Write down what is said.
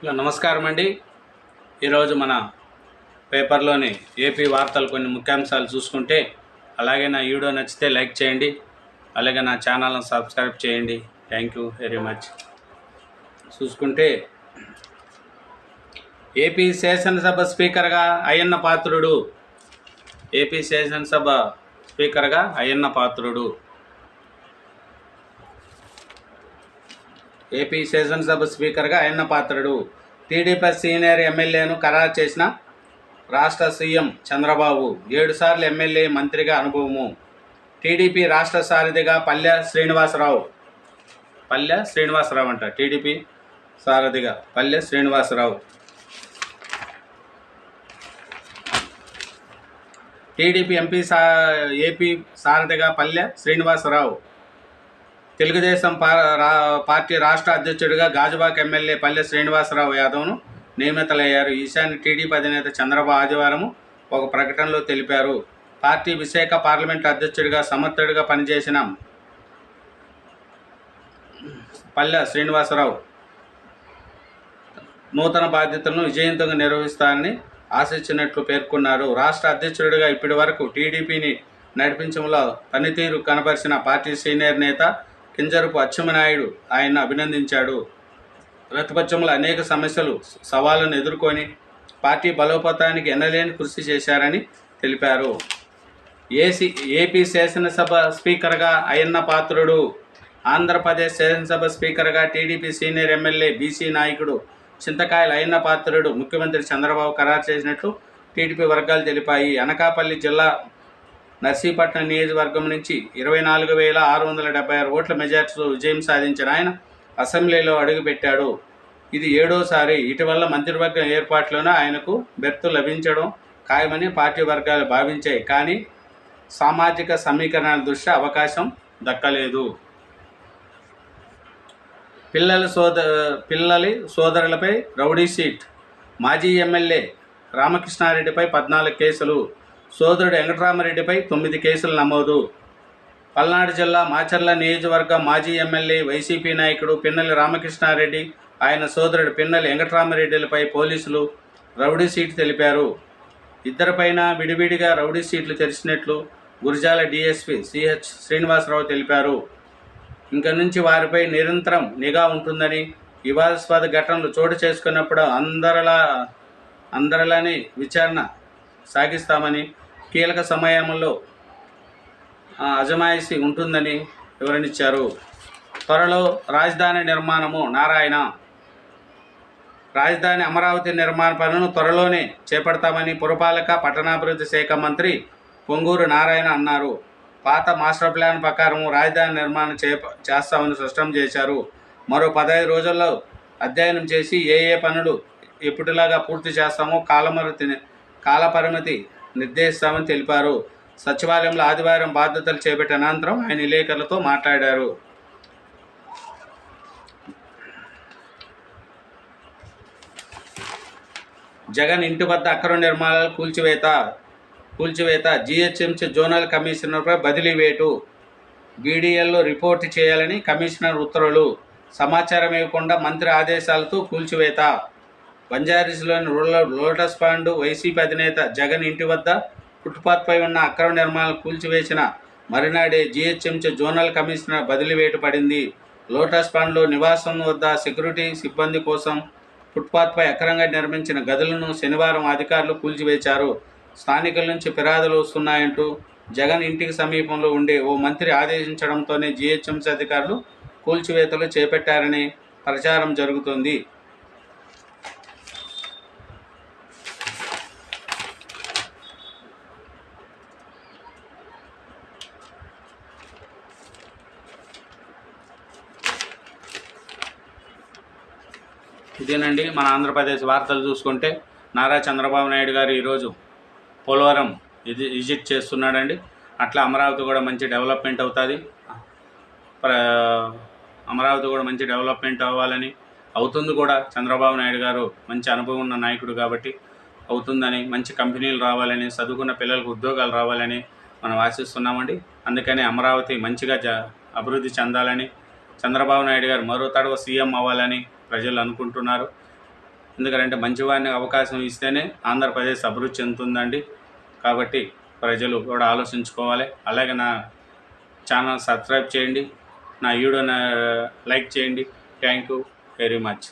నమస్కారం అండి. ఈరోజు మన పేపర్లోని ఏపీ వార్తలు కొన్ని ముఖ్యాంశాలు చూసుకుంటే, అలాగే నా వీడియో నచ్చితే లైక్ చేయండి, అలాగే నా ఛానల్ని సబ్స్క్రైబ్ చేయండి. Thank you very much. చూసుకుంటే ఏపీ శాసనసభ స్పీకర్గా అయ్యన్న పాత్రుడు. ఏపీ శాసనసభ స్పీకర్గా అయ్యన్న పాత్రుడు. ఏపీ శాసనసభ స్పీకర్గా అయ్యన్న పాత్రుడు టీడీపీ సీనియర్ ఎమ్మెల్యేను ఖరారు చేసిన రాష్ట్ర సీఎం చంద్రబాబు. 7 సార్లు ఎమ్మెల్యే, మంత్రిగా అనుభవము. టీడీపీ రాష్ట్ర సారథిగా పల్లె శ్రీనివాసరావు అంట. టీడీపీ సారథిగా పల్లె శ్రీనివాసరావు. టీడీపీ ఏపీ సారథిగా పల్లె శ్రీనివాసరావు. తెలుగుదేశం పార్టీ రాష్ట్ర అధ్యక్షుడిగా గాజువాక ఎమ్మెల్యే పల్లె శ్రీనివాసరావు యాదవ్ను నియమితులయ్యారు. ఈశాన్య టీడీపీ అధినేత చంద్రబాబు ఆదివారం ఒక ప్రకటనలో తెలిపారు. పార్టీ విశాఖ పార్లమెంటు అధ్యక్షుడిగా సమర్థుడిగా పనిచేసిన పల్లె శ్రీనివాసరావు నూతన బాధ్యతలను విజయవంతంగా నిర్వహిస్తారని ఆశించినట్లు పేర్కొన్నారు. రాష్ట్ర అధ్యక్షుడిగా ఇప్పటి వరకు టీడీపీని నడిపించడంలో పనితీరు కనబరిచిన పార్టీ సీనియర్ నేత కింజరపు అచ్చెన్నాయుడు ఆయన్ను అభినందించాడు. ప్రతిపక్షంలో అనేక సమస్యలు, సవాళ్లను ఎదుర్కొని పార్టీ బలోపేతానికి ఎన్నలేని కృషి చేశారని తెలిపారు. ఏపీ శాసనసభ స్పీకర్గా అయ్యన్న పాత్రుడు. ఆంధ్రప్రదేశ్ శాసనసభ స్పీకర్గా టీడీపీ సీనియర్ ఎమ్మెల్యే, బీసీ నాయకుడు చింతకాయల అయ్యన్న పాత్రుడు ముఖ్యమంత్రి చంద్రబాబు ఖరారు చేసినట్లు టీడీపీ వర్గాలు తెలిపాయి. అనకాపల్లి జిల్లా నర్సీపట్నం నియోజకవర్గం నుంచి 24,676 ఓట్ల మెజార్టీతో విజయం సాధించిన ఆయన అసెంబ్లీలో అడుగుపెట్టాడు. ఇది 7వసారి. ఇటీవల మంత్రివర్గం ఏర్పాటులోనే ఆయనకు బెర్తు లభించడం ఖాయమని పార్టీ వర్గాలు భావించాయి. కానీ సామాజిక సమీకరణాల దృష్ట్యా అవకాశం దక్కలేదు. పిల్లలి సోదరులపై రౌడీ షీట్. మాజీ ఎమ్మెల్యే రామకృష్ణారెడ్డిపై 14 కేసులు, సోదరుడు వెంకటరామరెడ్డిపై 9 కేసులు నమోదు. పల్నాడు జిల్లా మాచర్ల నియోజకవర్గ మాజీ ఎమ్మెల్యే, వైసీపీ నాయకుడు పిన్నెల్లి రామకృష్ణారెడ్డి, ఆయన సోదరుడు పిన్నెల్లి వెంకటరామరెడ్డిలపై పోలీసులు రౌడీ షీట్ తెలిపారు. ఇద్దరిపైన విడివిడిగా రౌడీ షీట్లు తెరిచినట్లు గురజాల డీఎస్పీ సిహెచ్ శ్రీనివాసరావు తెలిపారు. ఇంక నుంచి వారిపై నిరంతరం నిఘా ఉంటుందని, వివాదాస్పద ఘటనలు చోటు చేసుకున్నప్పుడు అందరిలానే విచారణ సాగిస్తామని, కీలక సమయంలో అజమాయిషీ ఉంటుందని వివరణించారు. త్వరలో రాజధాని నిర్మాణము. నారాయణ. రాజధాని అమరావతి నిర్మాణ పనులను త్వరలోనే చేపడతామని పురపాలక పట్టణాభివృద్ధి శాఖ మంత్రి పొంగూరు నారాయణ అన్నారు. పాత మాస్టర్ ప్లాన్ ప్రకారం రాజధాని నిర్మాణం చేస్తామని స్పష్టం చేశారు. మరో 15 రోజుల్లో అధ్యయనం చేసి ఏ పనులు ఎప్పటిలాగా పూర్తి చేస్తామో కాలపరిమితి నిర్దేశిస్తామని తెలిపారు. సచివాలయంలో ఆదివారం బాధ్యతలు చేపట్టిన అనంతరం ఆయన విలేకరులతో మాట్లాడారు. జగన్ ఇంటి వద్ద అక్రమ నిర్మాణాలు కూల్చివేత. జీహెచ్ఎంసీ జోనల్ కమిషనర్పై బదిలీ వేటు. బీడీఎల్లో రిపోర్టు చేయాలని కమిషనర్ ఉత్తర్వులు. సమాచారం ఇవ్వకుండా మంత్రి ఆదేశాలతో కూల్చివేత. బంజారాహిల్స్లోని లోటస్ పాండ్ వైసీపీ అధినేత జగన్ ఇంటి వద్ద ఫుట్పాత్పై ఉన్న అక్రమ నిర్మాణాలు కూల్చివేసిన మరునాడే జీహెచ్ఎంసీ జోనల్ కమిషనర్ బదిలీ వేటు పడింది. లోటస్ పాండ్లో నివాసం వద్ద సెక్యూరిటీ సిబ్బంది కోసం ఫుట్పాత్పై అక్రమంగా నిర్మించిన గదులను శనివారం అధికారులు కూల్చివేశారు. స్థానికుల నుంచి ఫిర్యాదులు వస్తున్నాయంటూ జగన్ ఇంటికి సమీపంలో ఉండే ఓ మంత్రి ఆదేశించడంతోనే జీహెచ్ఎంసీ అధికారులు కూల్చివేతలు చేపట్టారని ప్రచారం జరుగుతోంది. ఇదేనండి మన ఆంధ్రప్రదేశ్ వార్తలు. చూసుకుంటే నారా చంద్రబాబు నాయుడు గారు ఈరోజు పోలవరం విజిట్ చేస్తున్నాడండి. అట్లా అమరావతి కూడా మంచి డెవలప్మెంట్ అవుతుంది. అమరావతి కూడా మంచి డెవలప్మెంట్ అవ్వాలని, అవుతుంది కూడా. చంద్రబాబు నాయుడు గారు మంచి అనుభవం ఉన్న నాయకుడు కాబట్టి అవుతుందని, మంచి కంపెనీలు రావాలని, చదువుకున్న పిల్లలకు ఉద్యోగాలు రావాలని మనం ఆశిస్తున్నామండి. అందుకని అమరావతి మంచిగా అభివృద్ధి చెందాలని, చంద్రబాబు నాయుడు గారు మరో తడవ సీఎం అవ్వాలని ప్రజలు అనుకుంటున్నారు. ఎందుకంటే మంచివాడిని అవకాశం ఇస్తేనే ఆంధ్రప్రదేశ్ అభివృద్ధి చెందుతుందండి. కాబట్టి ప్రజలు కూడా ఆలోచించుకోవాలి. అలాగే నా ఛానల్ సబ్స్క్రైబ్ చేయండి, నా వీడియోని లైక్ చేయండి. Thank you very much.